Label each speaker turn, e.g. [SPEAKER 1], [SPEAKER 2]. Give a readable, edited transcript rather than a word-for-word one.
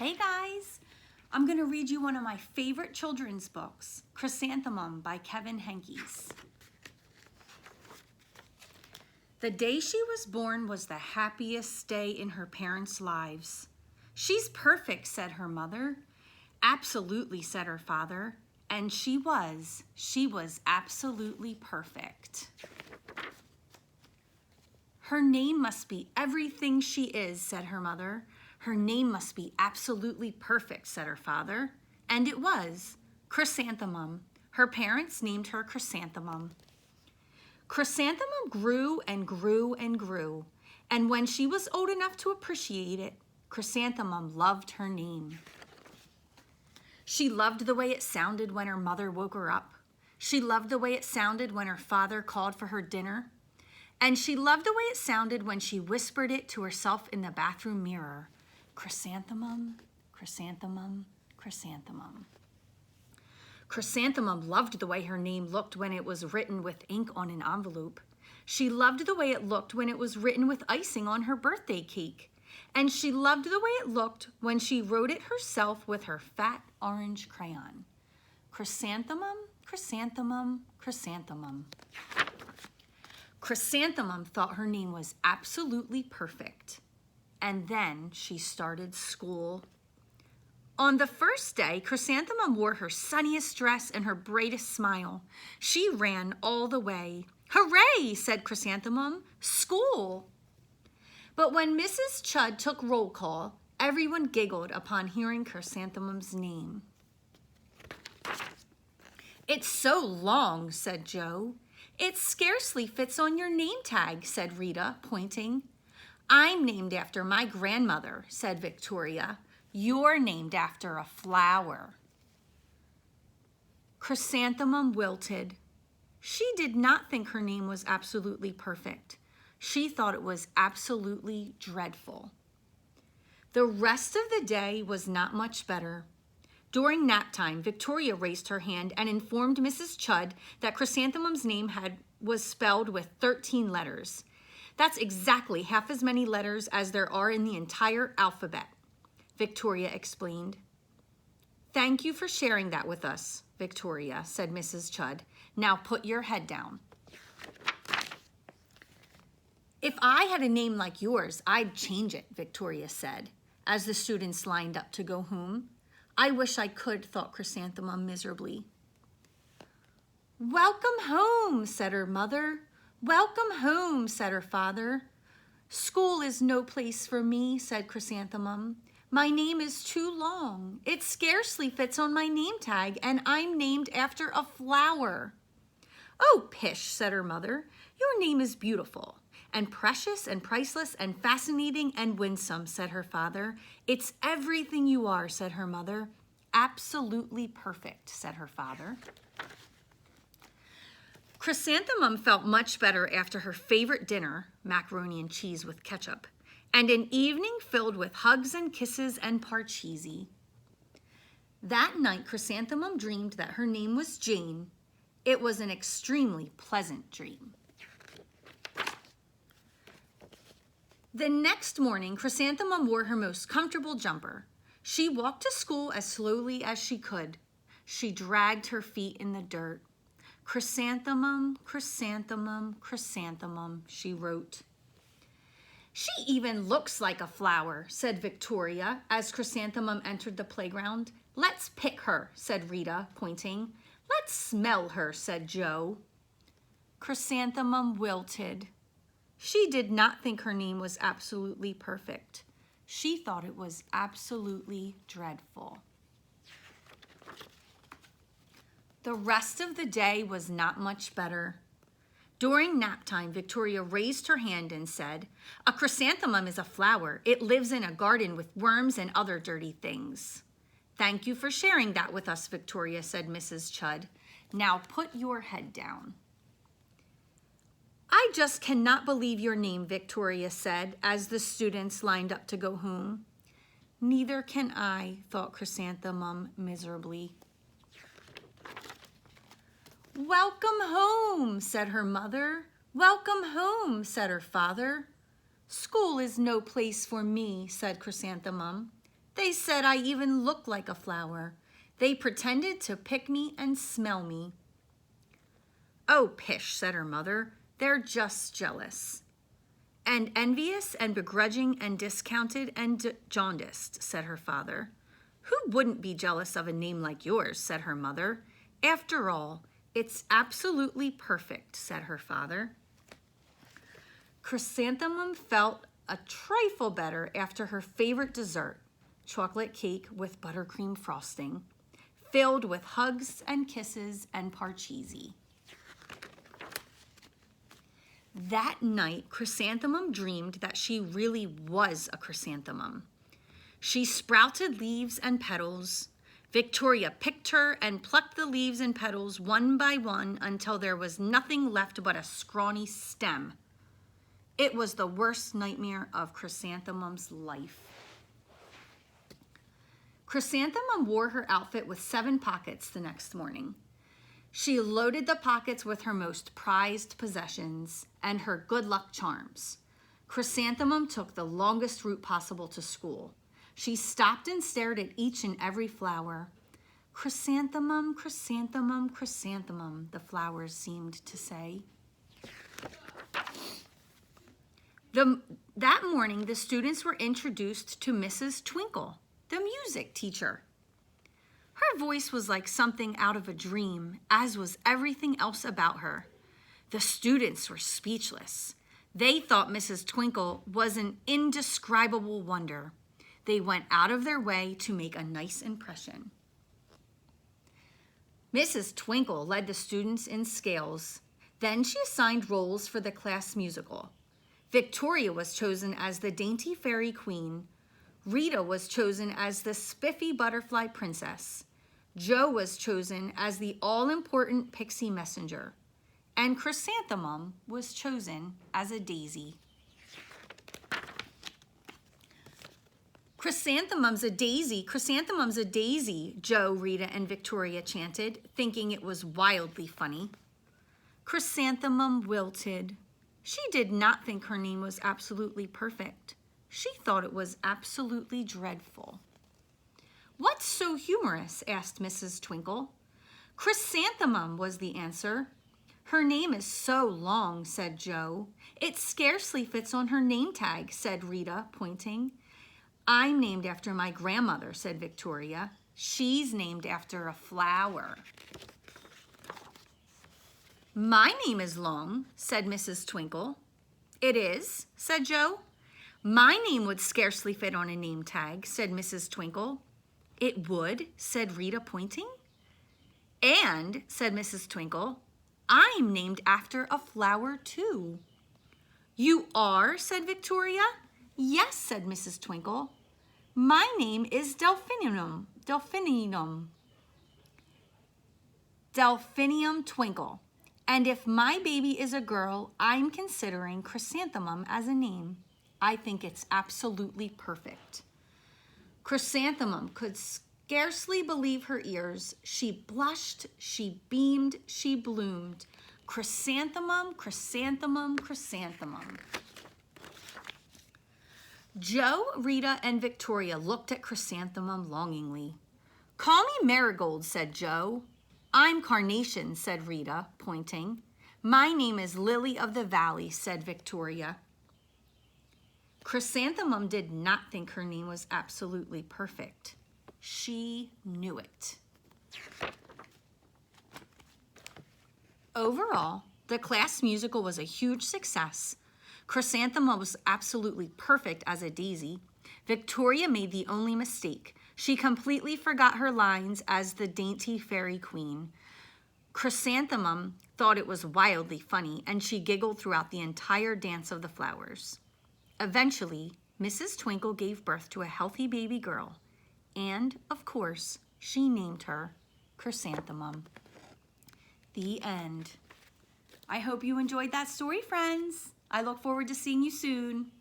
[SPEAKER 1] Hey guys, I'm going to read you one of my favorite children's books, Chrysanthemum by Henkes. The day she was born was the happiest day in her parents' lives. She's perfect, said her mother. Absolutely, said her father. And she was absolutely perfect. Her name must be everything she is, said her mother. Her name must be absolutely perfect, said her father. And it was, Chrysanthemum. Her parents named her Chrysanthemum. Chrysanthemum grew and grew and grew. And when she was old enough to appreciate it, Chrysanthemum loved her name. She loved the way it sounded when her mother woke her up. She loved the way it sounded when her father called for her dinner. And she loved the way it sounded when she whispered it to herself in the bathroom mirror. Chrysanthemum, chrysanthemum, chrysanthemum. Chrysanthemum loved the way her name looked when it was written with ink on an envelope. She loved the way it looked when it was written with icing on her birthday cake. And she loved the way it looked when she wrote it herself with her fat orange crayon. Chrysanthemum, chrysanthemum, chrysanthemum. Chrysanthemum thought her name was absolutely perfect. And then she started school. On the first day, Chrysanthemum wore her sunniest dress and her brightest smile. She ran all the way. Hooray, said Chrysanthemum, school. But when Mrs. Chudd took roll call, everyone giggled upon hearing Chrysanthemum's name. It's so long, said Joe. It scarcely fits on your name tag, said Rita, pointing. I'm named after my grandmother, said Victoria. You're named after a flower. Chrysanthemum wilted. She did not think her name was absolutely perfect. She thought it was absolutely dreadful. The rest of the day was not much better. During nap time, Victoria raised her hand and informed Mrs. Chudd that Chrysanthemum's name was spelled with 13 letters. That's exactly half as many letters as there are in the entire alphabet, Victoria explained. Thank you for sharing that with us, Victoria, said Mrs. Chudd. Now put your head down. If I had a name like yours, I'd change it, Victoria said, as the students lined up to go home. I wish I could, thought Chrysanthemum miserably. Welcome home, said her mother. Welcome home, said her father. School is no place for me, said Chrysanthemum. My name is too long. It scarcely fits on my name tag, and I'm named after a flower. Oh, pish, said her mother. Your name is beautiful, and precious and priceless and fascinating and winsome, said her father. It's everything you are, said her mother. Absolutely perfect, said her father. Chrysanthemum felt much better after her favorite dinner, macaroni and cheese with ketchup, and an evening filled with hugs and kisses and parcheesi. That night, Chrysanthemum dreamed that her name was Jane. It was an extremely pleasant dream. The next morning, Chrysanthemum wore her most comfortable jumper. She walked to school as slowly as she could. She dragged her feet in the dirt. Chrysanthemum, chrysanthemum, chrysanthemum, she wrote. She even looks like a flower, said Victoria, as Chrysanthemum entered the playground. Let's pick her, said Rita, pointing. Let's smell her, said Joe. Chrysanthemum wilted. She did not think her name was absolutely perfect. She thought it was absolutely dreadful. The rest of the day was not much better. During nap time, Victoria raised her hand and said, A chrysanthemum is a flower. It lives in a garden with worms and other dirty things. Thank you for sharing that with us, Victoria, said Mrs. Chudd. Now put your head down. I just cannot believe your name, Victoria said, as the students lined up to go home. Neither can I, thought Chrysanthemum miserably. Welcome home, said her mother. Welcome home, said her father. School is no place for me, said Chrysanthemum. They said I even looked like a flower. They pretended to pick me and smell me. Oh, pish, said her mother. They're just jealous. And envious and begrudging and discounted and jaundiced, said her father. Who wouldn't be jealous of a name like yours, said her mother. After all, it's absolutely perfect, said her father. Chrysanthemum felt a trifle better after her favorite dessert, chocolate cake with buttercream frosting, filled with hugs and kisses and parcheesi. That night, Chrysanthemum dreamed that she really was a chrysanthemum. She sprouted leaves and petals. Victoria picked her and plucked the leaves and petals one by one until there was nothing left but a scrawny stem. It was the worst nightmare of Chrysanthemum's life. Chrysanthemum wore her outfit with 7 pockets the next morning. She loaded the pockets with her most prized possessions and her good luck charms. Chrysanthemum took the longest route possible to school. She stopped and stared at each and every flower. Chrysanthemum, chrysanthemum, chrysanthemum, the flowers seemed to say. That morning, the students were introduced to Mrs. Twinkle, the music teacher. Her voice was like something out of a dream, as was everything else about her. The students were speechless. They thought Mrs. Twinkle was an indescribable wonder. They went out of their way to make a nice impression. Mrs. Twinkle led the students in scales. Then she assigned roles for the class musical. Victoria was chosen as the dainty fairy queen. Rita was chosen as the spiffy butterfly princess. Jo was chosen as the all-important pixie messenger. And Chrysanthemum was chosen as a daisy. Chrysanthemum's a daisy, chrysanthemum's a daisy, Jo, Rita, and Victoria chanted, thinking it was wildly funny. Chrysanthemum wilted. She did not think her name was absolutely perfect. She thought it was absolutely dreadful. What's so humorous? Asked Mrs. Twinkle. Chrysanthemum was the answer. Her name is so long, said Jo. It scarcely fits on her name tag, said Rita, pointing. I'm named after my grandmother, said Victoria. She's named after a flower. My name is long, said Mrs. Twinkle. It is, said Jo. My name would scarcely fit on a name tag, said Mrs. Twinkle. It would, said Rita, pointing. And, said Mrs. Twinkle, I'm named after a flower, too. You are, said Victoria. Yes, said Mrs. Twinkle. My name is Delphinium Twinkle. And if my baby is a girl, I'm considering Chrysanthemum as a name. I think it's absolutely perfect. Chrysanthemum could scarcely believe her ears. She blushed, she beamed, she bloomed. Chrysanthemum, chrysanthemum, chrysanthemum. Jo, Rita, and Victoria looked at Chrysanthemum longingly. Call me Marigold, said Jo. I'm Carnation, said Rita, pointing. My name is Lily of the Valley, said Victoria. Chrysanthemum did not think her name was absolutely perfect. She knew it. Overall, the class musical was a huge success. Chrysanthemum was absolutely perfect as a daisy. Victoria made the only mistake. She completely forgot her lines as the dainty fairy queen. Chrysanthemum thought it was wildly funny, and she giggled throughout the entire dance of the flowers. Eventually, Mrs. Twinkle gave birth to a healthy baby girl, and, of course, she named her Chrysanthemum. The end. I hope you enjoyed that story, friends. I look forward to seeing you soon.